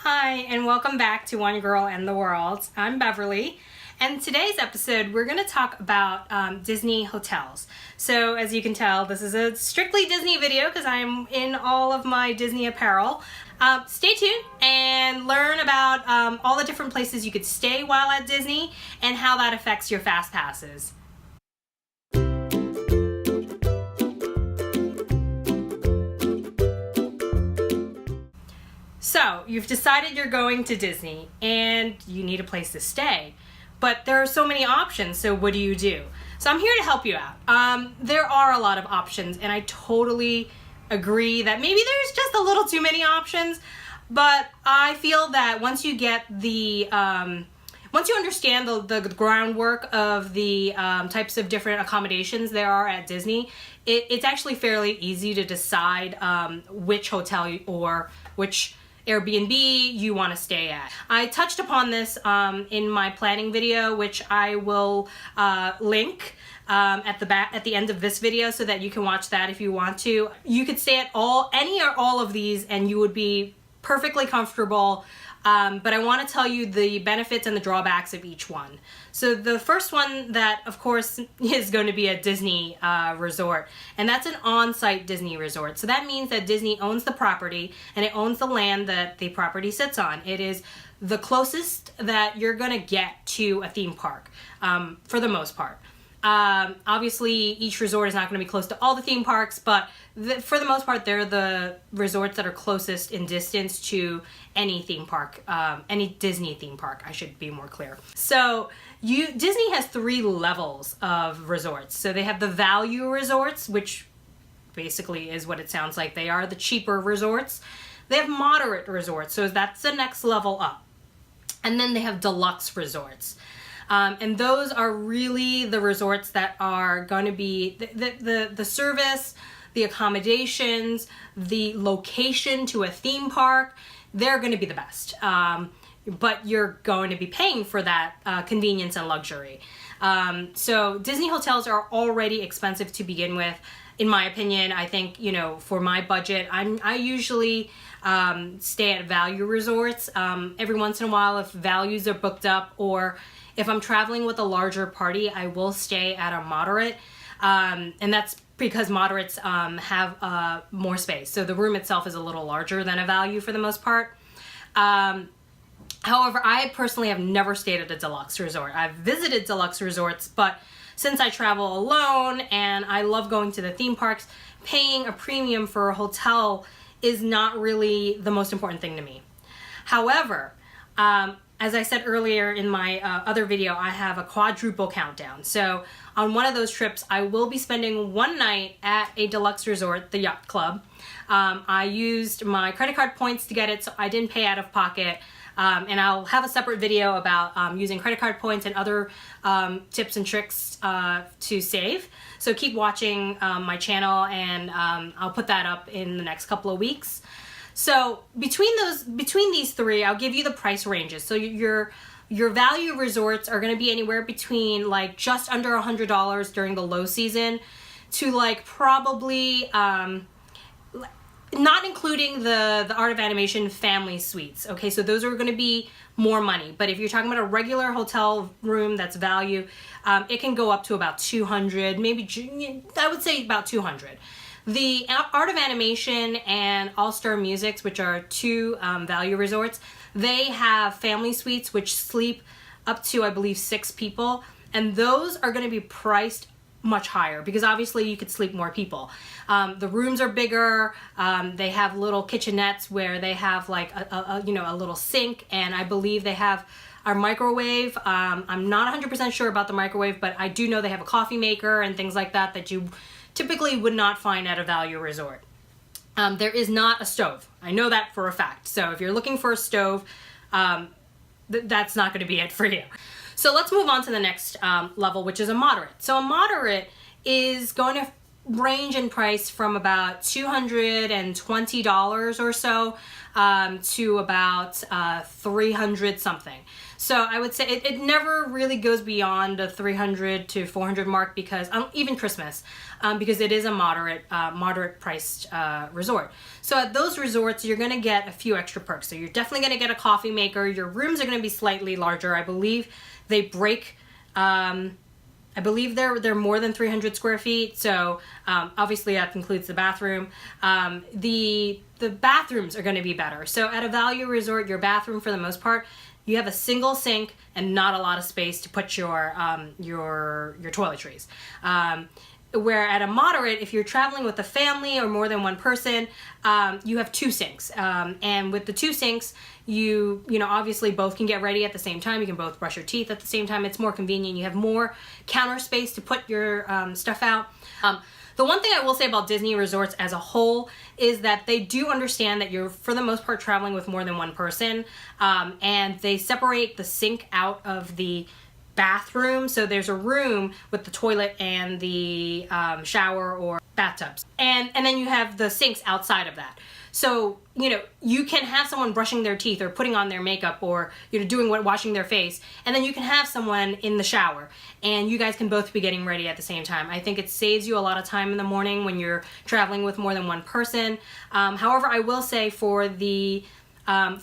Hi, and welcome back to One Girl and the World. I'm Beverly, and today's episode we're going to talk about Disney hotels. So as you can tell, this is a strictly Disney video because I'm in all of my Disney apparel. Stay tuned and learn about all the different places you could stay while at Disney and how that affects your fast passes. So, you've decided you're going to Disney and you need a place to stay, but there are so many options, so what do you do? So I'm here to help you out. There are a lot of options, and I totally agree that maybe there's just a little too many options, but I feel that once you get once you understand the groundwork of the types of different accommodations there are at Disney, it's actually fairly easy to decide which hotel or which Airbnb you want to stay at. I touched upon this in my planning video, which I will link at the end of this video so that you can watch that if you want to. You could stay at any or all of these and you would be perfectly comfortable. But I want to tell you the benefits and the drawbacks of each one. So the first one that, of course, is going to be a Disney resort, and that's an on-site Disney resort. So that means that Disney owns the property, and it owns the land that the property sits on. It is the closest that you're going to get to a theme park, for the most part. Obviously, each resort is not going to be close to all the theme parks, but for the most part, they're the resorts that are closest in distance to any theme park, any Disney theme park, I should be more clear. So Disney has 3 levels of resorts. So they have the value resorts, which basically is what it sounds like. They are the cheaper resorts. They have moderate resorts, so that's the next level up. And then they have deluxe resorts. And those are really the resorts that are going to be the service, the accommodations, the location to a theme park. They're going to be the best. But you're going to be paying for that convenience and luxury. So Disney hotels are already expensive to begin with. In my opinion, I think, for my budget, I usually stay at value resorts. Every once in a while, if values are booked up, or if I'm traveling with a larger party, I will stay at a moderate. And that's because moderates have more space. So the room itself is a little larger than a value for the most part. However, I personally have never stayed at a deluxe resort. I've visited deluxe resorts, but since I travel alone and I love going to the theme parks, paying a premium for a hotel is not really the most important thing to me. However, as I said earlier in my other video, I have a quadruple countdown. So on one of those trips, I will be spending one night at a deluxe resort, the Yacht Club. I used my credit card points to get it, so I didn't pay out of pocket. And I'll have a separate video about using credit card points and other tips and tricks to save. So keep watching my channel, and I'll put that up in the next couple of weeks. So between these 3, I'll give you the price ranges. So your value resorts are going to be anywhere between like just under $100 during the low season to like probably not including the Art of Animation family suites. Okay, so those are going to be more money. But if you're talking about a regular hotel room that's value, it can go up to about $200, maybe I would say about $200. The Art of Animation and All-Star Musics, which are 2 value resorts, they have family suites which sleep up to, I believe, 6 people. And those are going to be priced much higher because obviously you could sleep more people. The rooms are bigger. They have little kitchenettes where they have like a little sink, and I believe they have our microwave. I'm not 100% sure about the microwave, but I do know they have a coffee maker and things like that that you typically would not find at a value resort. There is not a stove. I know that for a fact. So if you're looking for a stove, that's not going to be it for you. So let's move on to the next level, which is a moderate. So a moderate is going to range in price from about $220 or so to about 300 something. So I would say it never really goes beyond the 300 to 400 mark, because even Christmas, because it is a moderate priced resort. So at those resorts, you're going to get a few extra perks. So you're definitely going to get a coffee maker. Your rooms are going to be slightly larger. I believe they break. I believe they're more than 300 square feet. So obviously that includes the bathroom. The bathrooms are going to be better. So at a value resort, your bathroom, for the most part, you have a single sink and not a lot of space to put your toiletries. Where at a moderate, if you're traveling with a family or more than one person, you have two sinks. And with the two sinks, you obviously both can get ready at the same time. You can both brush your teeth at the same time. It's more convenient. You have more counter space to put your stuff out. The one thing I will say about Disney resorts as a whole is that they do understand that you're, for the most part, traveling with more than one person, and they separate the sink out of the bathroom. So there's a room with the toilet and the shower or bathtubs, and then you have the sinks outside of that. So, you can have someone brushing their teeth or putting on their makeup or, washing their face. And then you can have someone in the shower and you guys can both be getting ready at the same time. I think it saves you a lot of time in the morning when you're traveling with more than one person. However, I will say for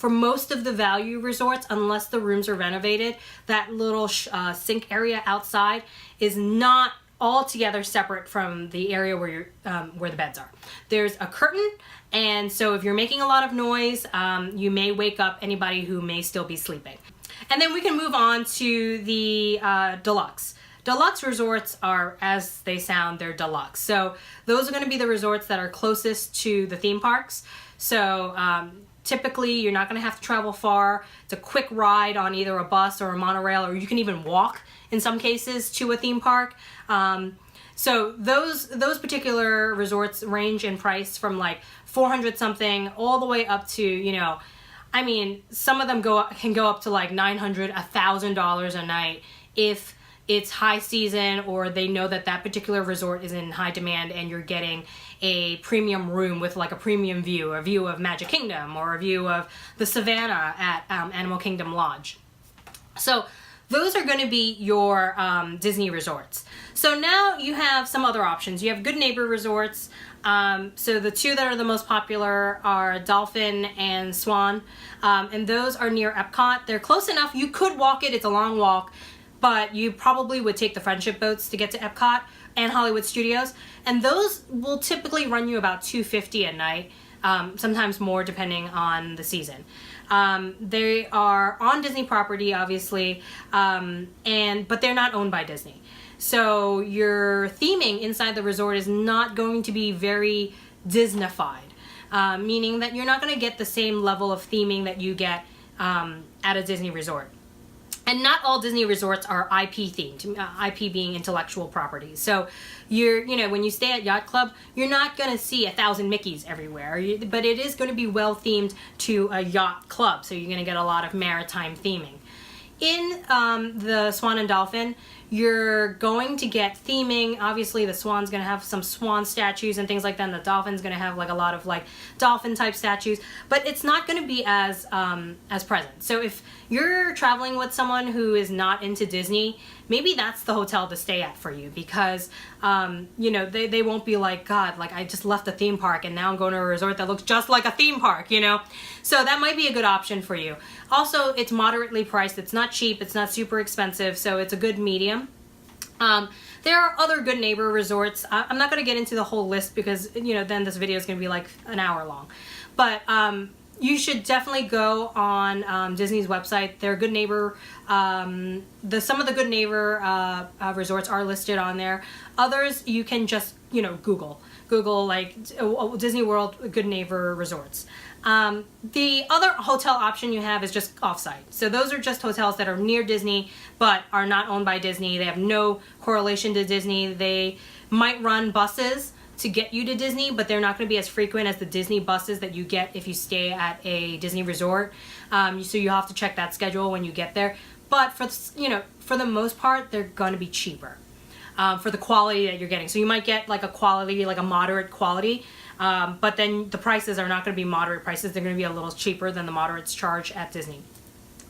most of the value resorts, unless the rooms are renovated, that little sink area outside is not altogether separate from the area where the beds are. There's a curtain, and so if you're making a lot of noise, you may wake up anybody who may still be sleeping. And then we can move on to the deluxe. Deluxe resorts are, as they sound, they're deluxe. So those are going to be the resorts that are closest to the theme parks. So typically, you're not going to have to travel far. It's a quick ride on either a bus or a monorail, or you can even walk in some cases to a theme park. So those particular resorts range in price from like 400 something all the way up to, some of them can go up to like $900, $1,000 a night if it's high season or they know that particular resort is in high demand and you're getting a premium room with like a premium view, a view of Magic Kingdom or a view of the Savannah at Animal Kingdom Lodge. So those are going to be your Disney resorts. So now you have some other options. You have Good Neighbor resorts. So the two that are the most popular are Dolphin and Swan. And those are near Epcot. They're close enough. You could walk it. It's a long walk. But you probably would take the friendship boats to get to Epcot and Hollywood Studios. And those will typically run you about $250 a night, sometimes more depending on the season. They are on Disney property, obviously, but they're not owned by Disney. So your theming inside the resort is not going to be very Disneyfied, meaning that you're not going to get the same level of theming that you get at a Disney resort. And not all Disney resorts are IP themed, IP being intellectual property. So when you stay at Yacht Club, you're not going to see 1,000 Mickeys everywhere, but it is going to be well themed to a yacht club. So you're going to get a lot of maritime theming. In the Swan and Dolphin, you're going to get theming. Obviously, the Swan's going to have some swan statues and things like that. And the Dolphin's going to have like a lot of like dolphin type statues, but it's not going to be as present. So if you're traveling with someone who is not into Disney, maybe that's the hotel to stay at for you because, they won't be like, God, like I just left the theme park and now I'm going to a resort that looks just like a theme park, So that might be a good option for you. Also, it's moderately priced. It's not cheap. It's not super expensive. So it's a good medium. There are other Good Neighbor resorts. I'm not going to get into the whole list because, then this video is going to be like an hour long. But you should definitely go on Disney's website. Their Good Neighbor, some of the Good Neighbor resorts are listed on there. Others you can just, Google like Disney World Good Neighbor resorts. The other hotel option you have is just offsite. So those are just hotels that are near Disney but are not owned by Disney. They have no correlation to Disney. They might run buses to get you to Disney, but they're not going to be as frequent as the Disney buses that you get if you stay at a Disney resort. So you have to check that schedule when you get there. But for the most part, they're going to be cheaper for the quality that you're getting. So you might get like a moderate quality. But then the prices are not going to be moderate prices. They're going to be a little cheaper than the moderates charge at Disney.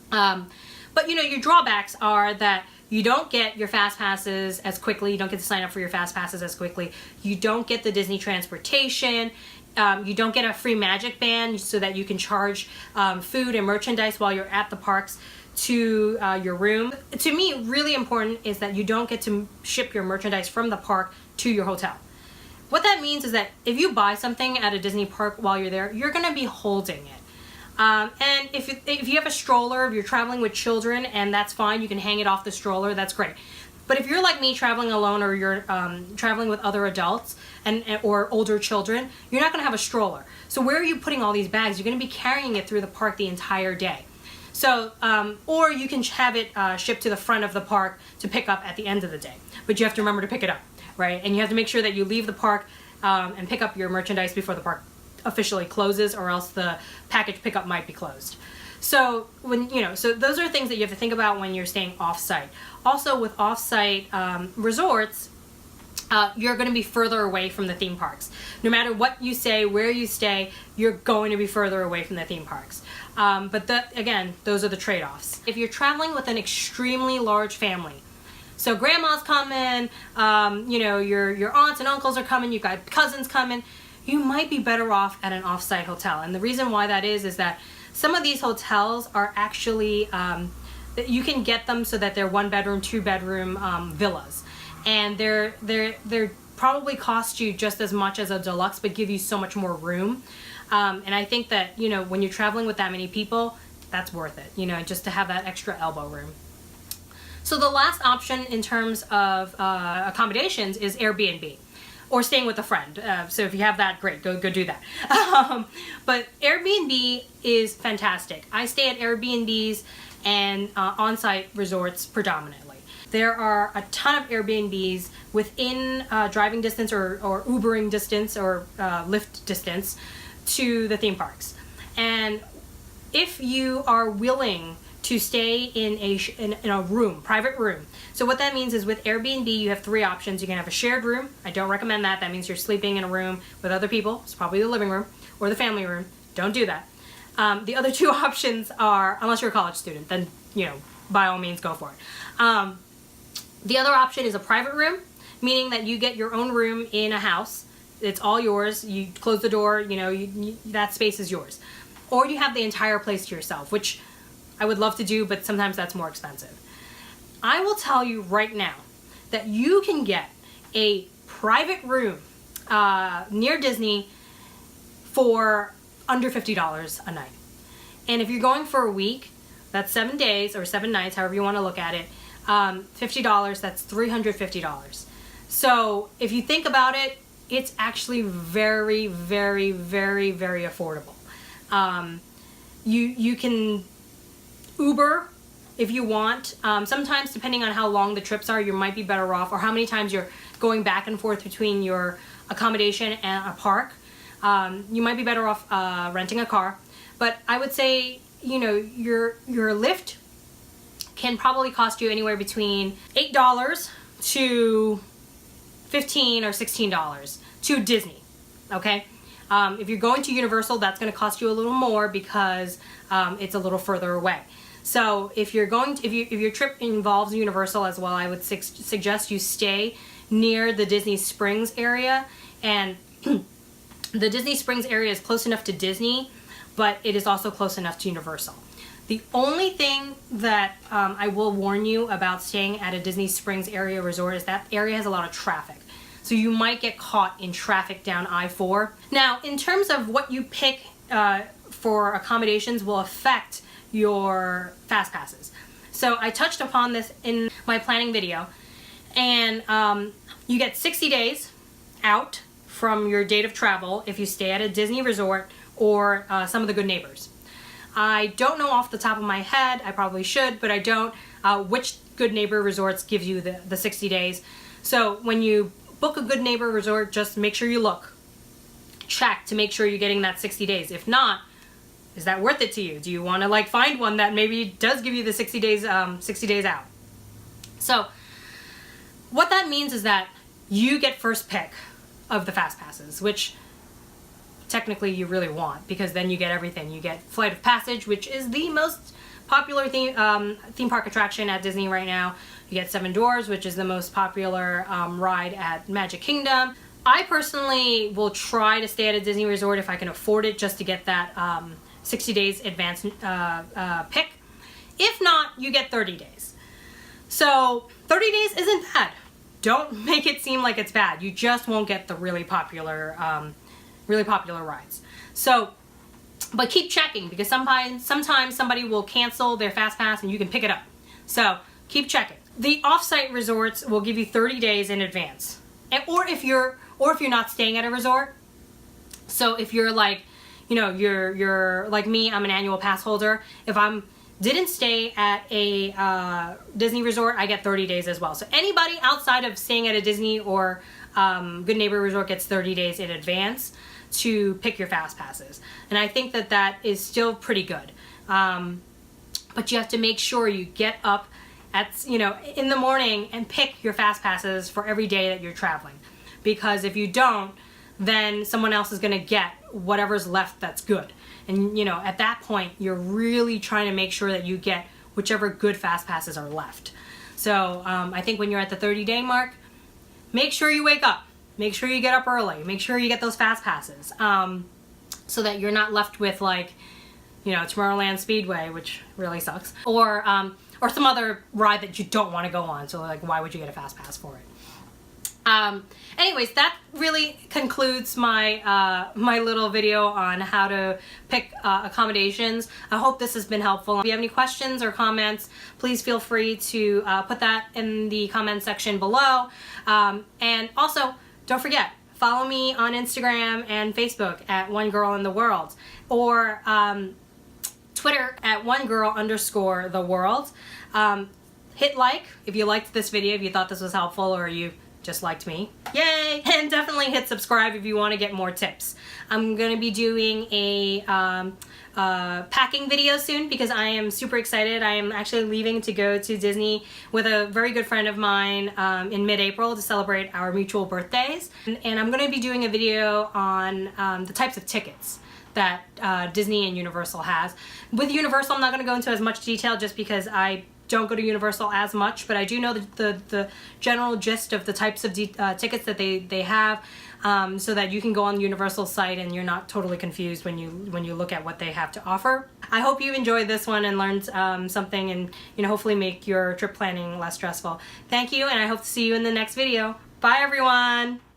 But you know, your drawbacks are that you don't get your fast passes as quickly. You don't get to sign up for your fast passes as quickly. You don't get the Disney transportation. You don't get a free Magic Band so that you can charge food and merchandise while you're at the parks to your room. To me, really important is that you don't get to ship your merchandise from the park to your hotel. What that means is that if you buy something at a Disney park while you're there, you're going to be holding it. And if you have a stroller, if you're traveling with children, and that's fine, you can hang it off the stroller, that's great. But if you're like me, traveling alone, or you're traveling with other adults or older children, you're not going to have a stroller. So where are you putting all these bags? You're going to be carrying it through the park the entire day. So, or you can have it shipped to the front of the park to pick up at the end of the day. But you have to remember to pick it up, right? And you have to make sure that you leave the park and pick up your merchandise before the park officially closes, or else the package pickup might be closed. So so those are things that you have to think about when you're staying off-site. Also, with off-site resorts, you're going to be further away from the theme parks. No matter what you say, where you stay, you're going to be further away from the theme parks. But again, those are the trade-offs. If you're traveling with an extremely large family, so grandma's coming, your aunts and uncles are coming, you've got cousins coming, you might be better off at an off-site hotel. And the reason why that is that some of these hotels are actually, you can get them so that they're 1-bedroom, 2-bedroom villas. And they're probably cost you just as much as a deluxe, but give you so much more room. And I think that, when you're traveling with that many people, that's worth it, just to have that extra elbow room. So the last option in terms of accommodations is Airbnb. Or staying with a friend. So if you have that, great, go do that. But Airbnb is fantastic. I stay at Airbnbs and on-site resorts predominantly. There are a ton of Airbnbs within driving distance or Ubering distance or Lyft distance to the theme parks. And if you are willing to stay in a room, private room. So what that means is with Airbnb, you have 3 options. You can have a shared room. I don't recommend that. That means you're sleeping in a room with other people. It's probably the living room or the family room. Don't do that. The other 2 options are, unless you're a college student, then, by all means go for it. The other option is a private room, meaning that you get your own room in a house. It's all yours. You close the door, that space is yours. Or you have the entire place to yourself, which I would love to do, but sometimes that's more expensive. I will tell you right now that you can get a private room near Disney for under $50 a night. And if you're going for a week, that's 7 days or 7 nights, however you want to look at it, $50, that's $350. So if you think about it, it's actually very, very, very, very affordable. You can Uber if you want. Sometimes, depending on how long the trips are, you might be better off, or how many times you're going back and forth between your accommodation and a park. You might be better off renting a car. But I would say, your Lyft can probably cost you anywhere between $8 to $15 or $16 to Disney. Okay. If you're going to Universal, that's going to cost you a little more because it's a little further away. So if you're if your trip involves Universal as well, I would suggest you stay near the Disney Springs area. And the Disney Springs area is close enough to Disney, but it is also close enough to Universal. The only thing that I will warn you about staying at a Disney Springs area resort is that area has a lot of traffic. So you might get caught in traffic down I-4. Now, in terms of what you pick for accommodations will affect your fast passes. So I touched upon this in my planning video, and you get 60 days out from your date of travel if you stay at a Disney resort or some of the Good Neighbors. I don't know off the top of my head, I probably should, but I don't, which Good Neighbor resorts give you the 60 days. So when you book a Good Neighbor resort, just make sure you check to make sure you're getting that 60 days. If not, is that worth it to you? Do you want to find one that maybe does give you the 60 days out? So what that means is that you get first pick of the fast passes, which technically you really want, because then you get everything. You get Flight of Passage, which is the most popular theme park attraction at Disney right now. You get Seven Dwarfs, which is the most popular ride at Magic Kingdom. I personally will try to stay at a Disney resort if I can afford it, just to get that 60 days advance pick. If not, you get 30 days. So 30 days isn't bad. Don't make it seem like it's bad. You just won't get the really popular rides. So, but keep checking, because sometimes somebody will cancel their Fast Pass and you can pick it up. So keep checking. The off-site resorts will give you 30 days in advance, or if you're not staying at a resort. So if you're like, you know, you're like me, I'm an annual pass holder. If didn't stay at a Disney resort, I get 30 days as well. So anybody outside of staying at a Disney or Good Neighbor Resort gets 30 days in advance to pick your Fast Passes. And I think that is still pretty good. But you have to make sure you get up in the morning and pick your Fast Passes for every day that you're traveling. Because if you don't, then someone else is going to get whatever's left that's good. And, you know, at that point, you're really trying to make sure that you get whichever good Fast Passes are left. So I think when you're at the 30-day mark, make sure you wake up. Make sure you get up early. Make sure you get those Fast Passes, so that you're not left with, like, you know, Tomorrowland Speedway, which really sucks, or some other ride that you don't want to go on. So, like, why would you get a Fast Pass for it? Anyways, that really concludes my my little video on how to pick accommodations. I hope this has been helpful. If you have any questions or comments, please feel free to put that in the comment section below. And also, don't forget, follow me on Instagram and Facebook at OneGirlInTheWorld, or Twitter at OneGirl_the_world. Hit like if you liked this video, if you thought this was helpful, or you just liked me. Yay! And definitely hit subscribe if you want to get more tips. I'm going to be doing a packing video soon, because I am super excited. I am actually leaving to go to Disney with a very good friend of mine in mid-April to celebrate our mutual birthdays. And I'm going to be doing a video on the types of tickets that Disney and Universal has. With Universal, I'm not going to go into as much detail just because I don't go to Universal as much, but I do know the general gist of the types of tickets that they have, so that you can go on the Universal site and you're not totally confused when you look at what they have to offer. I hope you enjoyed this one and learned something, and, you know, hopefully make your trip planning less stressful. Thank you, and I hope to see you in the next video. Bye, everyone!